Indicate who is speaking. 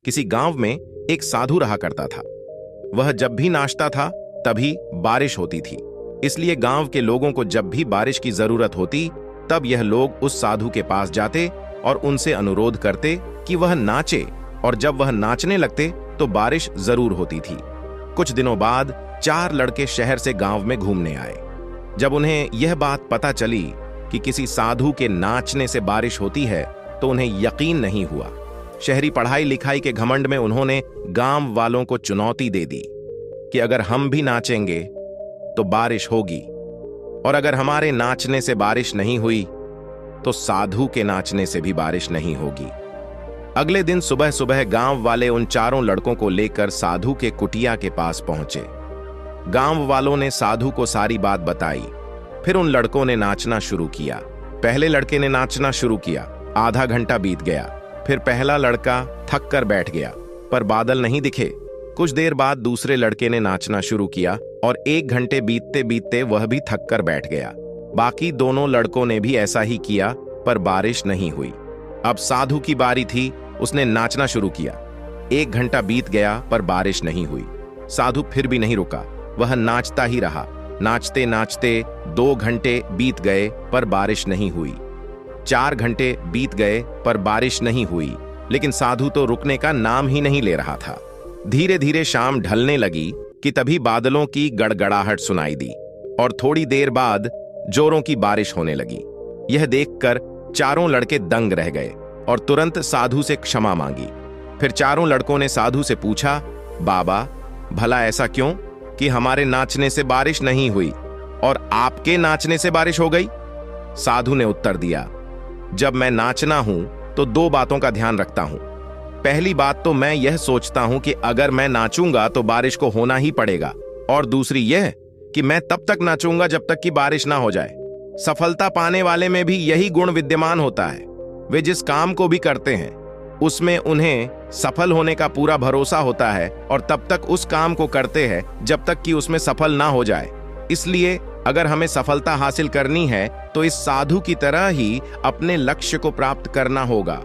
Speaker 1: किसी गांव में एक साधु रहा करता था। वह जब भी नाचता था तभी बारिश होती थी। इसलिए गांव के लोगों को जब भी बारिश की जरूरत होती तब यह लोग उस साधु के पास जाते और उनसे अनुरोध करते कि वह नाचे, और जब वह नाचने लगते तो बारिश जरूर होती थी। कुछ दिनों बाद 4 लड़के शहर से गांव में घूमने आए। जब उन्हें यह बात पता चली कि किसी साधु के नाचने से बारिश होती है तो उन्हें यकीन नहीं हुआ। शहरी पढ़ाई लिखाई के घमंड में उन्होंने गांव वालों को चुनौती दे दी कि अगर हम भी नाचेंगे तो बारिश होगी, और अगर हमारे नाचने से बारिश नहीं हुई तो साधु के नाचने से भी बारिश नहीं होगी। अगले दिन सुबह सुबह गांव वाले उन 4 लड़कों को लेकर साधु के कुटिया के पास पहुंचे। गांव वालों ने साधु को सारी बात बताई। फिर उन लड़कों ने नाचना शुरू किया। पहले लड़के ने नाचना शुरू किया। आधा घंटा बीत गया। फिर पहला लड़का थक कर बैठ गया, पर बादल नहीं दिखे। कुछ देर बाद दूसरे लड़के ने नाचना शुरू किया और 1 घंटे बीतते बीतते वह भी थक कर बैठ गया। बाकी दोनों लड़कों ने भी ऐसा ही किया, पर बारिश नहीं हुई। अब साधु की बारी थी। उसने नाचना शुरू किया। 1 घंटा बीत गया, पर बारिश नहीं हुई। साधु फिर भी नहीं रुका, वह नाचता ही रहा। नाचते नाचते 2 घंटे बीत गए, पर बारिश नहीं हुई। 4 घंटे बीत गए, पर बारिश नहीं हुई। लेकिन साधु तो रुकने का नाम ही नहीं ले रहा था। धीरे धीरे शाम ढलने लगी कि तभी बादलों की गड़गड़ाहट सुनाई दी और थोड़ी देर बाद जोरों की बारिश होने लगी। यह देखकर 4 लड़के दंग रह गए और तुरंत साधु से क्षमा मांगी। फिर 4 लड़कों ने साधु से पूछा, बाबा, भला ऐसा क्यों कि हमारे नाचने से बारिश नहीं हुई और आपके नाचने से बारिश हो गई? साधु ने उत्तर दिया, जब मैं नाचना हूं तो 2 बातों का ध्यान रखता हूं। पहली बात तो मैं यह सोचता हूं कि अगर मैं नाचूंगा तो बारिश को होना ही पड़ेगा, और दूसरी यह कि मैं तब तक नाचूंगा जब तक कि बारिश ना हो जाए। सफलता पाने वाले में भी यही गुण विद्यमान होता है। वे जिस काम को भी करते हैं उसमें उन्हें सफल होने का पूरा भरोसा होता है, और तब तक उस काम को करते हैं जब तक कि उसमें सफल ना हो जाए। इसलिए अगर हमें सफलता हासिल करनी है तो इस साधु की तरह ही अपने लक्ष्य को प्राप्त करना होगा।